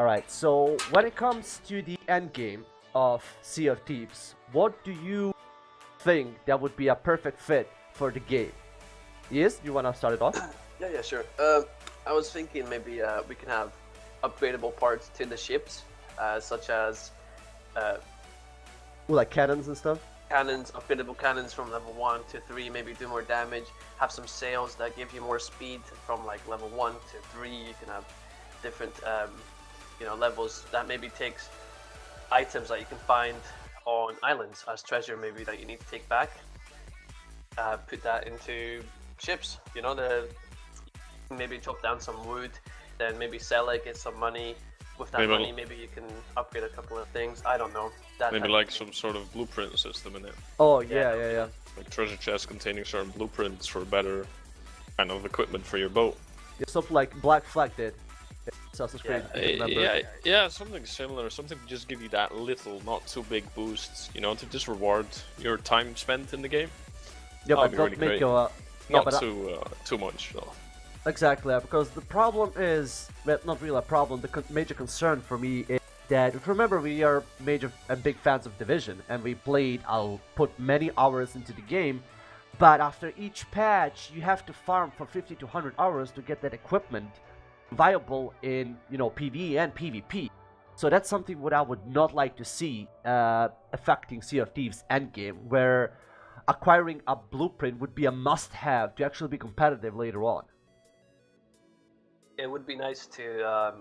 Alright, so when it comes to the end game of Sea of Thieves, what do you think that would be a perfect fit for the game? Yes, you wanna start it off? Yeah, sure. I was thinking maybe we can have upgradable parts to the ships, such as Ooh, like cannons and stuff? cannons, upgradable cannons from level 1 to 3, maybe do more damage. Have some sails that give you more speed from like level 1 to 3. You can have different, levels that maybe takes items that you can find on islands as treasure, maybe that you need to take back. Put that into ships. Maybe chop down some wood, then maybe sell it, get some money. With that money, maybe you can upgrade a couple of things. I don't know. Maybe like some sort of blueprint system in it. Oh, yeah. Like treasure chests containing certain blueprints for better kind of equipment for your boat. Yeah, something like Black Flag did. Assassin's Creed, Yeah, something similar. Something to just give you that little, not too big boosts, to just reward your time spent in the game. Yeah, but don't really make you not too much though. Exactly, because the problem is, well, not really a problem, the major concern for me is that, if you remember, we are major and big fans of Division, and we I'll put many hours into the game, but after each patch, you have to farm for 50 to 100 hours to get that equipment viable in, PvE and PvP. So that's something what I would not like to see affecting Sea of Thieves endgame, where acquiring a blueprint would be a must-have to actually be competitive later on. It would be nice to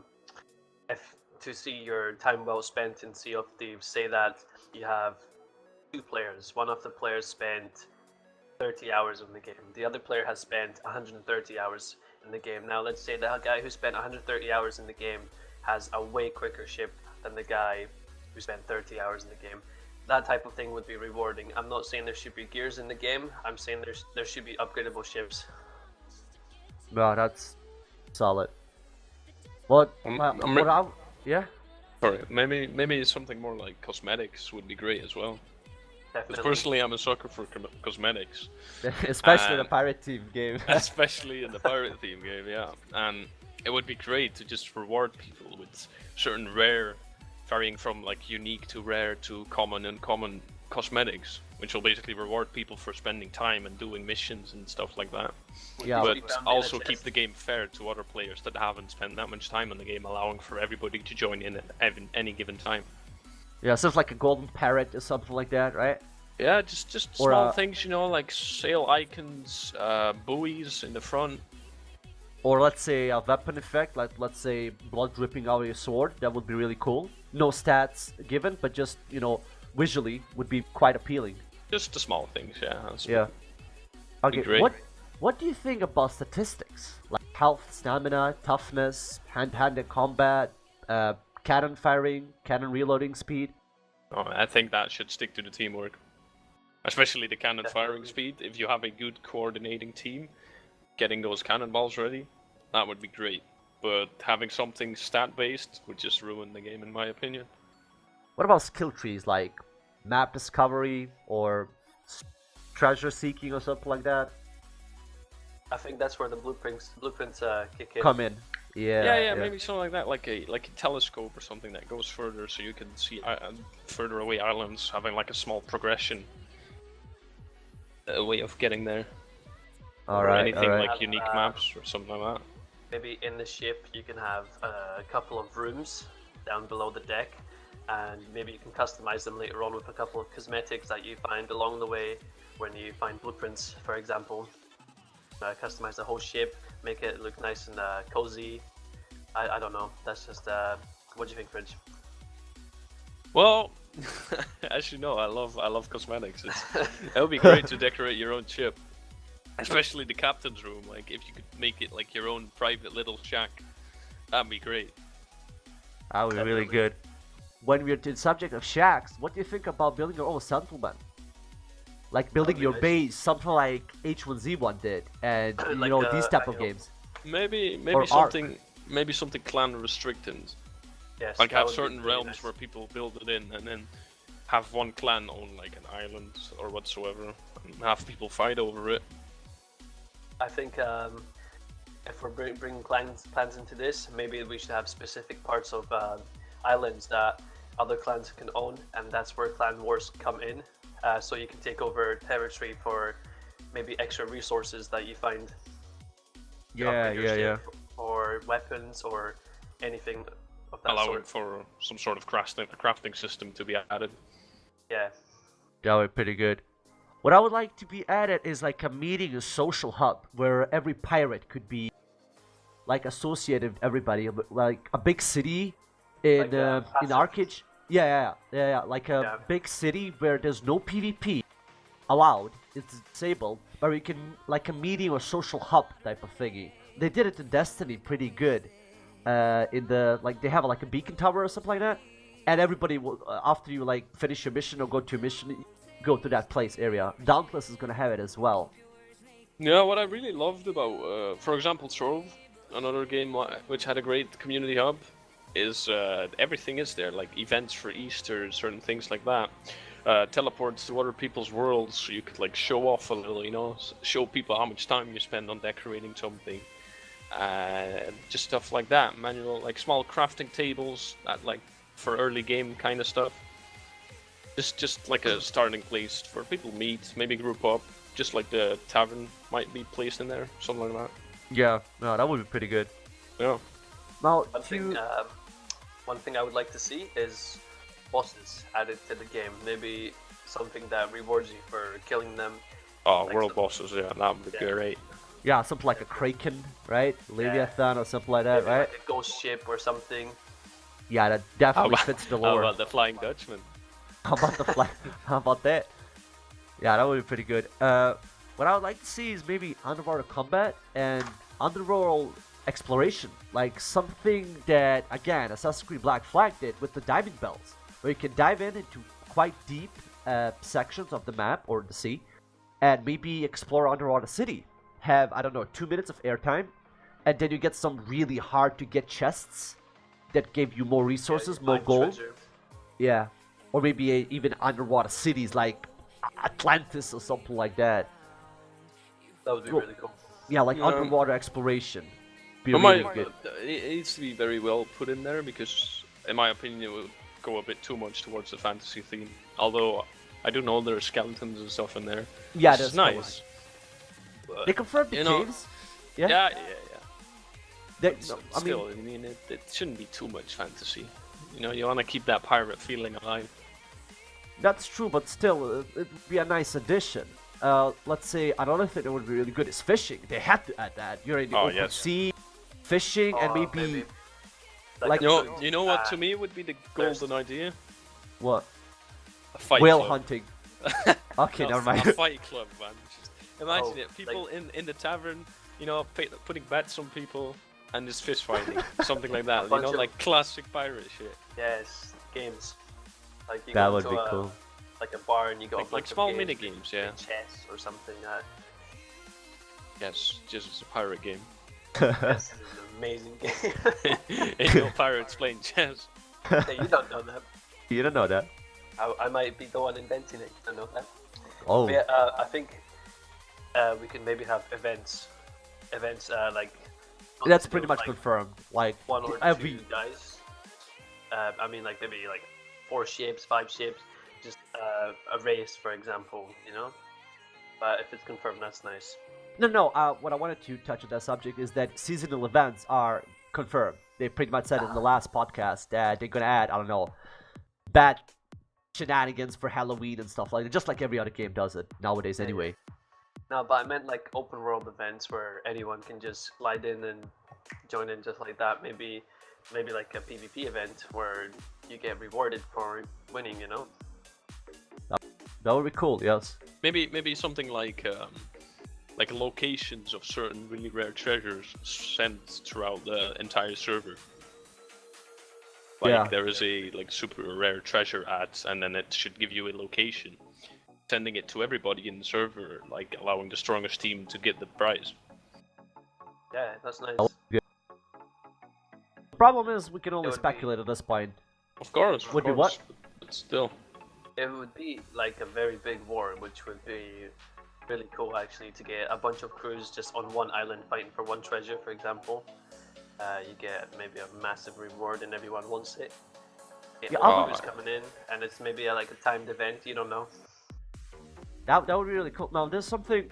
see your time well spent in Sea of Thieves. Say that you have 2 players. One of the players spent 30 hours in the game. The other player has spent 130 hours in the game. Now let's say the guy who spent 130 hours in the game has a way quicker ship than the guy who spent 30 hours in the game. That type of thing would be rewarding. I'm not saying there should be gears in the game. I'm saying there should be upgradable ships. No, that's solid. What? Yeah. Sorry, maybe something more like cosmetics would be great as well. Because personally, I'm a sucker for cosmetics. Especially in the pirate team game. Especially in the pirate team game, yeah. And it would be great to just reward people with certain rare, varying from like unique to rare to common and uncommon cosmetics, which will basically reward people for spending time and doing missions and stuff like that. Yeah, but also keep the game fair to other players that haven't spent that much time on the game, allowing for everybody to join in at any given time. Yeah, stuff like a golden parrot or something like that, right? Yeah, just small things, like sail icons, buoys in the front. Or let's say a weapon effect, like let's say blood dripping out of your sword. That would be really cool. No stats given, but just, visually would be quite appealing. Just the small things, yeah. Yeah. Okay, what do you think about statistics? Like health, stamina, toughness, hand-to-hand combat, cannon firing, cannon reloading speed? Oh, I think that should stick to the teamwork. Especially the cannon firing speed. If you have a good coordinating team, getting those cannonballs ready, that would be great. But having something stat-based would just ruin the game, in my opinion. What about skill trees, like map discovery or treasure seeking or something like that? I think that's where the blueprints kick in. Come in. Yeah. Maybe something like that, like a telescope or something that goes further, so you can see further away islands, having like a small progression, a way of getting there. Anything like unique maps or something like that. Maybe in the ship you can have a couple of rooms down below the deck, and maybe you can customize them later on with a couple of cosmetics that you find along the way when you find blueprints, for example. Customize the whole ship, make it look nice and cozy. I don't know. That's just what do you think, Fridge? Well, as you know, I love cosmetics. It would be great to decorate your own ship, especially the captain's room. Like if you could make it like your own private little shack, that'd be great. That would be really good. When we're to the subject of shacks, what do you think about building your own settlement? Like building your base, something like H1Z1 did, and like, these type of games. Maybe something clan restricted. Yes. Like have certain realms where people build it in, and then have one clan own like an island or whatsoever, and have people fight over it. I think if we're bringing clans into this, maybe we should have specific parts of islands that other clans can own, and that's where clan wars come in. So you can take over territory for maybe extra resources that you find. to upgrade your ship, or weapons, or anything of that Allowing sort. for some sort of crafting system to be added. Yeah. That would be pretty good. What I would like to be added is like a meeting, a social hub where every pirate could be like associated with everybody, like a big city in Like, Arcade. Yeah. Like a big city where there's no PvP allowed. It's disabled, but we can like a meeting or social hub type of thingy. They did it in Destiny pretty good. In the like they have like a beacon tower or something like that, and everybody will after you like finish your mission or go to your mission, go to that place area. Dauntless is gonna have it as well. Yeah, what I really loved about, for example, Trove, another game which had a great community hub, is everything is there, like events for Easter, certain things like that. Teleports to other people's worlds, so you could like show off a little, you know, show people how much time you spend on decorating something. Just stuff like that, manual, like small crafting tables, that like for early game kind of stuff. Just like a starting place for people to meet, maybe group up, just like the tavern might be placed in there, something like that. Yeah, no, that would be pretty good. Yeah. Now, one thing I would like to see is bosses added to the game. Maybe something that rewards you for killing them. Oh, like world bosses, yeah, that would be great. yeah, something like a Kraken, right? Leviathan or something like that, Maybe right? like a ghost ship or something. Yeah, that definitely fits the How lore. about the Flying Dutchman? How about the flag? How about that? Yeah, that would be pretty good. What I would like to see is maybe underwater combat and underworld exploration, like something that again Assassin's Creed Black Flag did with the diving bells, where you can dive into quite deep sections of the map or the sea, and maybe explore underwater city. Have I don't know 2 minutes of airtime, and then you get some really hard to get chests that give you more resources, more Find gold. treasure. Yeah, or maybe even underwater cities like Atlantis or something like that. That would be Cool. really cool. Yeah, like Yeah. underwater exploration. Be It really might- good. It needs to be very well put in there because, in my opinion, it would go a bit too much towards the fantasy theme. Although I do know there are skeletons and stuff in there. Yeah, which that's is nice. They confirmed the you know, caves. Yeah. They, But no, still, I mean, it shouldn't be too much fantasy. You know, you want to keep that pirate feeling alive. that's true, but still, it would be a nice addition. Let's say another thing that would be really good is fishing. They had to add that. You're in the open yes. sea, fishing, and maybe like- You know what? To me, would be the golden idea. what? A fight Whale club. hunting. Okay, No, never mind. A fight club, man. Just imagine Oh, it. People like- in the tavern, you know, putting bets on people and just fist fighting, something like that. You bunch know, of- like classic pirate shit. Yes, games. Like you That go would to be a, cool. like a bar and you got a Like bunch of small games, mini games, yeah. chess or something. Yes, just as a pirate game. This is an amazing game. Ain't no pirates playing chess. Hey, you don't know that. You don't know that. I might be the one inventing it. You don't know that. Oh, But yeah, I think we can maybe have events like. that's not pretty to do, much like, confirmed. Like one or every two guys. I mean, like maybe like 4 ships, 5 ships, just a race, for example. You know. But if it's confirmed, that's nice. No. What I wanted to touch on that subject is that seasonal events are confirmed. They pretty much said it in the last podcast that they're gonna add, I don't know, bad shenanigans for Halloween and stuff like that, just like every other game does it nowadays anyway. No, but I meant like open world events where anyone can just slide in and join in just like that. Maybe like a PvP event where you get rewarded for winning. You know. That would be cool, yes. Maybe something like locations of certain really rare treasures sent throughout the entire server. Like Yeah. there is a like super rare treasure at, and then it should give you a location, sending it to everybody in the server, like allowing the strongest team to get the prize. Yeah, that's nice. The problem is we can only would be- speculate at this point. Of course. Would be of course, what? But still. It would be like a very big war, which would be really cool actually to get a bunch of crews just on one island fighting for one treasure, for example. You get maybe a massive reward and everyone wants it. Get Yeah, more crews coming in, and it's maybe like a timed event. You don't know. That would be really cool. Now, there's something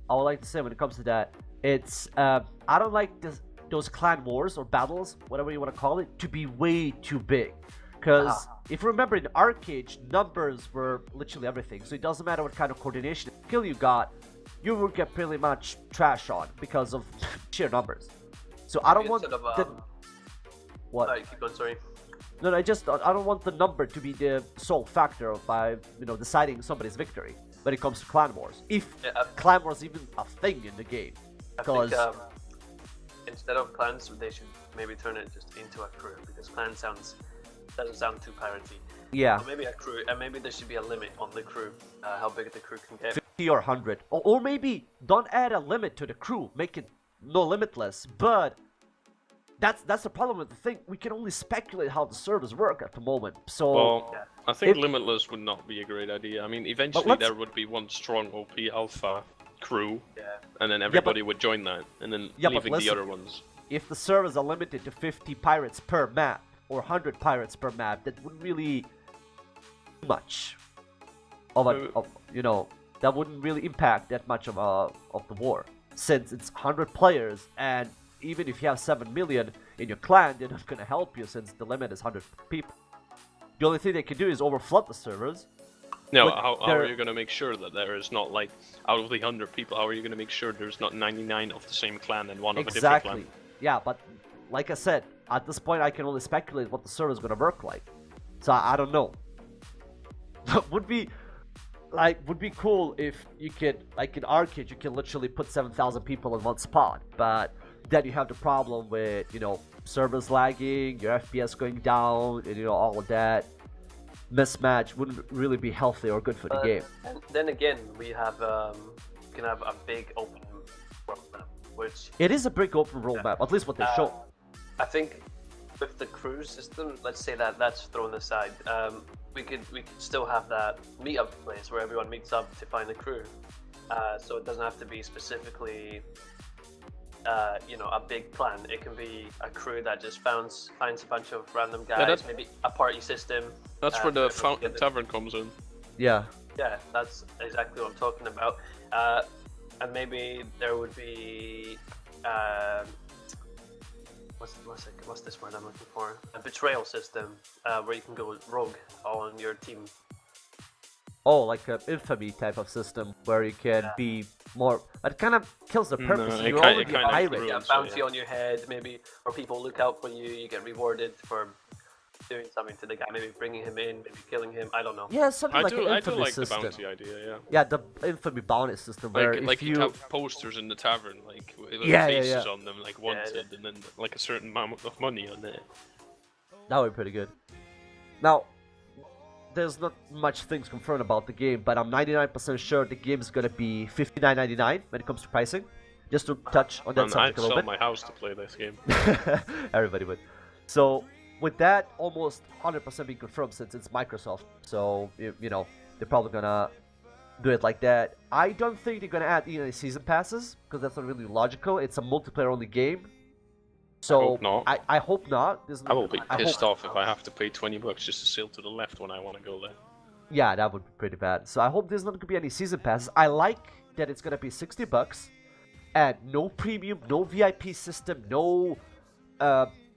I would like to say when it comes to that. It's I don't like those clan wars or battles, whatever you want to call it, to be way too big. Because if you remember in Arcade, numbers were literally everything. So it doesn't matter what kind of coordination skill you got, you will get pretty much trash on because of sheer numbers. So I don't want what? Sorry, keep going. Sorry. No, I don't want the number to be the sole factor of deciding somebody's victory when it comes to clan wars. If clan wars even a thing in the game, because instead of clans, they should maybe turn it just into a crew, because clan doesn't sound too piratey. Yeah. So maybe a crew, and maybe there should be a limit on the crew, how big the crew can get. 50 or 100, or maybe don't add a limit to the crew, make it no limitless. But that's the problem with the thing. We can only speculate how the servers work at the moment. So well, I think limitless would not be a great idea. I mean, eventually there would be one strong OP alpha crew, and then everybody would join that, and then leaving the other ones. If the servers are limited to 50 pirates per map or 100 pirates per map, that wouldn't really do much that wouldn't really impact that much of the war, since it's 100 players, and even if you have 7 million in your clan, they're not gonna help you since the limit is 100 people. The only thing they can do is overflood the servers. No, how are you gonna make sure that there is not, like, out of the 100 people, how are you gonna make sure there's not 99 of the same clan and one of a different clan? Yeah, but like I said, at this point I can only speculate what the server is gonna work like. So I don't know. would be cool if you could, like in Arcade, you can literally put 7,000 people in one spot, but then you have the problem with, servers lagging, your FPS going down, and all of that. Mismatch wouldn't really be healthy or good for the game. And then again, we have can have a big open world map, which it is a big open world map, at least what they show. I think with the crew system, let's say that's thrown aside, we could still have that meetup place where everyone meets up to find a crew. So it doesn't have to be specifically a big clan. It can be a crew that just finds a bunch of random guys, maybe a party system. That's where the tavern comes in. Yeah. Yeah, that's exactly what I'm talking about. And maybe there would be what's this word I'm looking for? A betrayal system where you can go rogue on your team. Oh, like an infamy type of system where you can be more. It kind of kills the purpose. You're already a pirate. Yeah, bounty on your head, maybe, or people look out for you. You get rewarded for doing something to the guy, maybe bringing him in, maybe killing him. I don't know. Yeah, something like an infamy like system. the bounty idea. Yeah. Yeah, the infamy bounty system where like if you'd have posters in the tavern, like with faces on them, like wanted, and then like a certain amount of money on it. That would be pretty good. Now, there's not much things confirmed about the game, but I'm 99% sure the game is gonna be $59.99 when it comes to pricing. Just to touch on that subject a little bit. I'd sell my house to play this game. Everybody would. So with that almost 100% being confirmed, since it's Microsoft, so they're probably gonna do it like that. I don't think they're gonna add any season passes, because that's not really logical. It's a multiplayer only game. So I hope not. I hope not. I will be pissed off if I have to pay $20 just to sail to the left when I want to go there. Yeah, that would be pretty bad. So I hope there's not gonna be any season passes. I like that it's gonna be $60 and no premium, no VIP system, no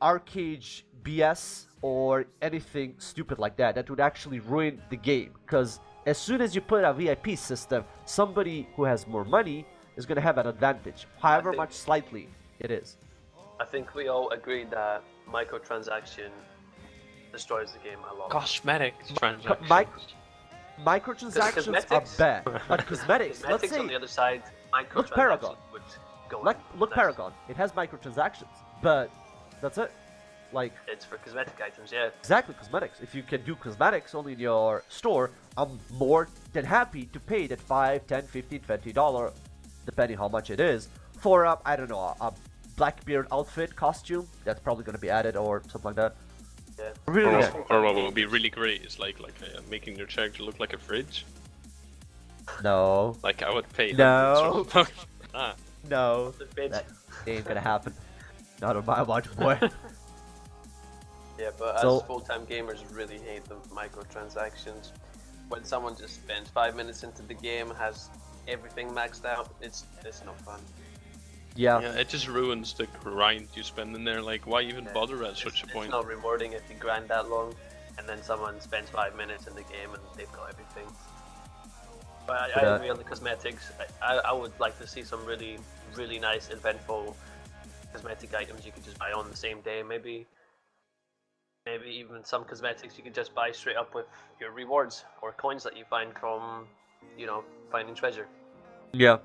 arcade BS or anything stupid like that. That would actually ruin the game, because as soon as you put a VIP system, somebody who has more money is gonna have an advantage, however much slightly it is. I think we all agree that microtransaction destroys the game a lot. Cosmetic transactions. Microtransactions are bad, but cosmetics, let's say, on the other side, look Paragon. Would go Look Paragon, it has microtransactions, but that's it. Like, it's for cosmetic items, yeah. Exactly, cosmetics. If you can do cosmetics only in your store, I'm more than happy to pay that $5, $10, $15, $20, depending how much it is, for I don't know, a Blackbeard outfit costume that's probably going to be added or something like that. Yeah. Really or what would be really great is like making your character look like a fridge. No. Like I would pay No. hundreds of ah. No. The bid. That ain't gonna happen. Not on my watch, boy. Yeah, but So- as full-time gamers really hate the microtransactions. When someone just spends 5 minutes into the game, has everything maxed out, it's no fun. Yeah. Yeah, it just ruins the grind you spend in there. Like, why even bother at such a It's point? not rewarding if you grind that long, and then someone spends 5 minutes in the game and they've got everything. But I agree on the cosmetics. I would like to see some really, really nice, eventful cosmetic items you could just buy on the same day. Maybe even some cosmetics you could just buy straight up with your rewards or coins that you find from, finding treasure. Yeah.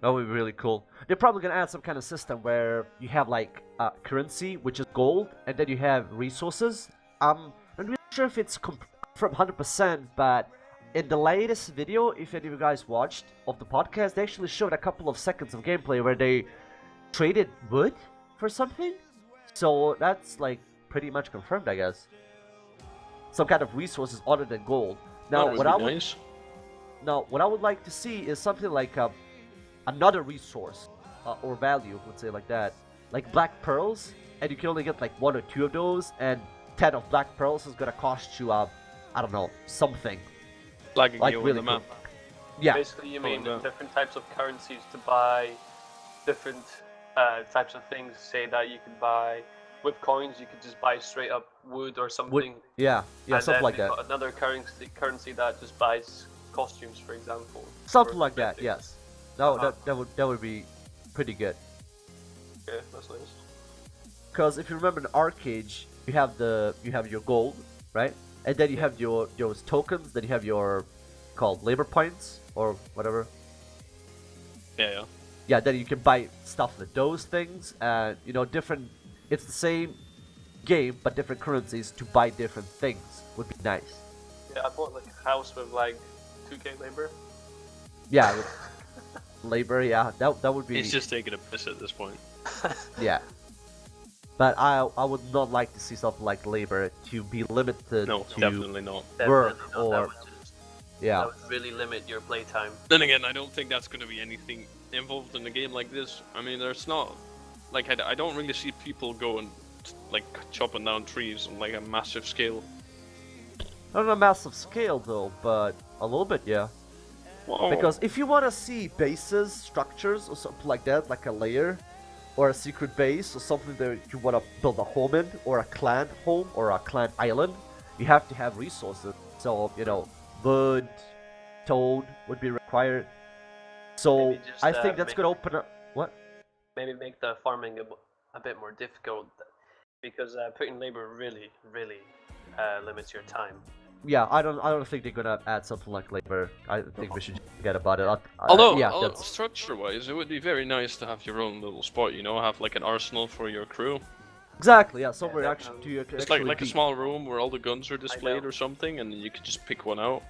That would be really cool. They're probably gonna add some kind of system where you have like currency, which is gold, and then you have resources. I'm not really sure if it's from 100%, but in the latest video, if any of you guys watched of the podcast, they actually showed a couple of seconds of gameplay where they traded wood for something. So that's like pretty much confirmed, I guess. Some kind of resources other than gold. Now, That would be nice. what I would like to see is something like another resource or value, let's say like that, like black pearls, and you can only get like 1 or 2 of those, and 10 of black pearls is gonna cost you I don't know, something. Flagging Like you really on the map. Yeah. Basically, you mean yeah. different types of currencies to buy different types of things. Say that you could buy with coins, you could just buy straight up wood or something. Yeah, and something then like we've that. got another currency that just buys costumes, for example. Something or like that. cosmetics. Yes. That would be pretty good. Okay, that's nice. Because if you remember in Arcade, you have your gold, right? And then you have those tokens. Then you have your called labor points or whatever. Yeah. Yeah, then you can buy stuff with those things, and different. It's the same game but different currencies to buy different things would be nice. Yeah, I bought like a house with like 2k labor. Yeah, with labor. Yeah, that would be. He's just taking a piss at this point. Yeah. But I would not like to see something like labor to be limited No, to definitely not. work Definitely not. or That yeah. would really limit your playtime. Then again, I don't think that's going to be anything involved in a game like this. I mean, there's not... Like, I don't really see people going, like, chopping down trees on, like, a massive scale. Not on a massive scale though, but a little bit, yeah. Whoa. Because if you want to see bases, structures, or something like that, like a layer, or a secret base, or something that you want to build a home in, or a clan home, or a clan island, you have to have resources. So, wood, stone would be required. So, Maybe just, I think that's going to open up... What? Maybe make the farming a bit more difficult, because putting labor really, really limits your time. Yeah, I don't think they're gonna add something like labor. I think we should just forget about it. Although, yeah, that's... structure-wise, it would be very nice to have your own little spot, have like an arsenal for your crew. Exactly, yeah, somewhere Yeah, actually to It's actually like a be. small room where all the guns are displayed know. or something, and you could just pick one out.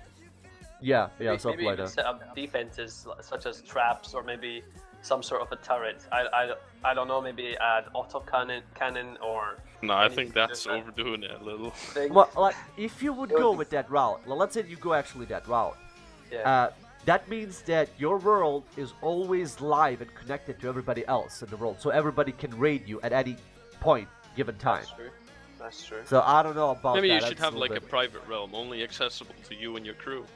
Yeah, Maybe something like even that. set up defenses such as traps, or maybe some sort of a turret. I don't know. Maybe add auto cannon or. No, I anything think that's different. overdoing it a little. Thing. Well, like, if you would It would go be- with that route, well, let's say you go actually that route, Yeah. that means that your world is always live and connected to everybody else in the world, so everybody can raid you at any point given time. That's true. That's true. So I don't know about Maybe that. you should that's have like little a private realm, only accessible to you and your crew.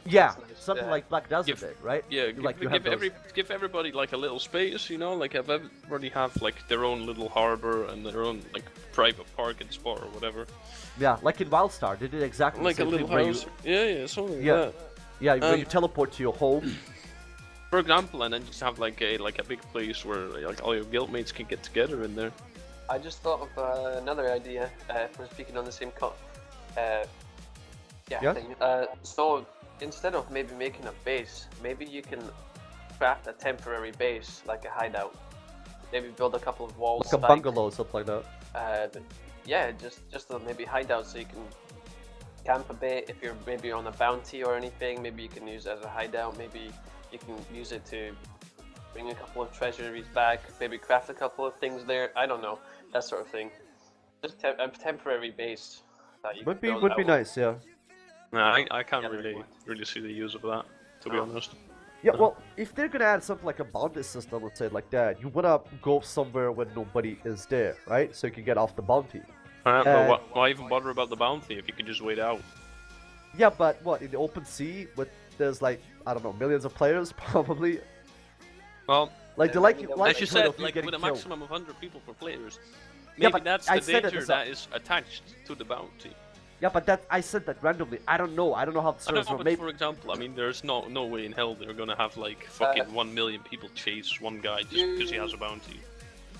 Yeah, That's nice, something yeah. like Black Desert Give- did, right? Yeah, You, like, you have those- give everybody like a little space, like have everybody have like their own little harbor and their own like private parking spot or whatever. Yeah, like in Wildstar, they did exactly Like the a same little thing where house. Yeah, something like Yeah. that. Yeah, where Um, you teleport to your home. For example, and then just have like a big place where like all your guildmates can get together in there. I just thought of another idea for speaking on the same Yeah? thing. So instead of maybe making a base, maybe you can craft a temporary base, like a hideout. Maybe build a couple of walls. Like a bungalow, something like that. Yeah, just maybe hideout, so you can camp a bit. If you're maybe on a bounty or anything, maybe you can use it as a hideout. Maybe you can use it to bring a couple of treasuries back. Maybe craft a couple of things there. I don't know, that sort of thing. Just a temporary base that you Would can be build would be out. nice, yeah. No, I can't Yeah, really see the use of that. to be honest. Yeah, well, if they're gonna add something like a bounty system, let's say it like that, you wanna go somewhere where nobody is there, right? So you can get off the bounty. But why even bother about the bounty if you can just wait out? Yeah, but what, in the open sea, with there's like, I don't know, millions of players, probably? Well, Like, the maybe likelihood as you said, of you like getting with a killed. maximum of 100 people per players, Yeah, maybe but that's I the said it danger as that is attached to the bounty. Yeah, but that I said that randomly. I don't know how the I don't servers know, were but made. for example, I mean, there's no way in hell they're gonna have like fucking 1 million people chase one guy just because he has a bounty.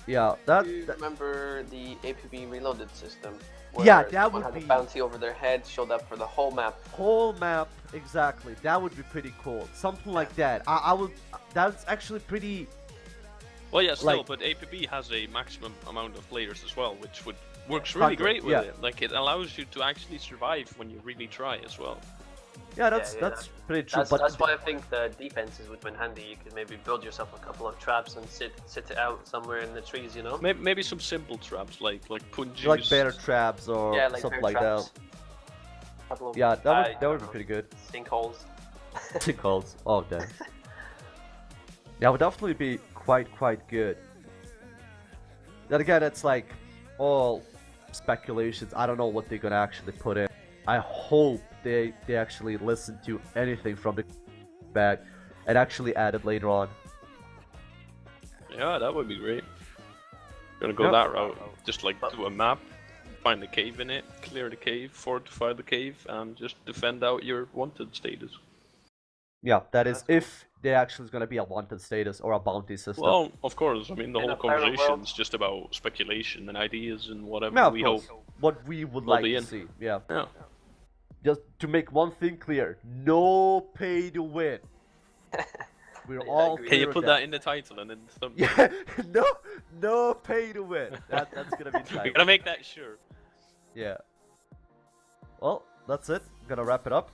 Yeah, Do you remember the APB reloaded system? Where Yeah, that someone would had be- a bounty over their head, showed up for the whole map. Whole map, exactly. That would be pretty cool. Something like that. I would. That's actually pretty. Well, yeah, still, Like- but APB has a maximum amount of players as well, which works really 100, great with yeah. it. Like, it allows you to actually survive when you really try as well. Yeah, that's Yeah, pretty true. That's why I think the defenses would come in handy. You could maybe build yourself a couple of traps and sit it out somewhere in the trees, you know? Maybe some simple traps like punches. like bear traps or Yeah, like something bear like traps. that. Couple of, Yeah, that I would don't be know, pretty good. sinkholes. Sinkholes. Oh damn. Yeah, would definitely be quite good. Then again, it's like all speculations. I don't know what they're gonna actually put in. I hope they actually listen to anything from the back and actually add it later on. Yeah, that would be great. Gonna go Yep. that route. Just like do a map, find a cave in it, clear the cave, fortify the cave, and just defend out your wanted status. Yeah, that is That's cool. if there actually is gonna be a wanted status or a bounty system. Well, of course. I mean, the In whole a parallel conversation world. is just about speculation and ideas and whatever yeah, of we course. hope. What we would will like be to in. see. Yeah. Yeah. Just to make one thing clear, no pay to win. We're Yeah, I all agree. Can you clear with put that in the title and in the thumbnail? Yeah, no pay to win. That's gonna be We tight. gotta make that sure. Yeah. Well, that's it. I'm gonna wrap it up.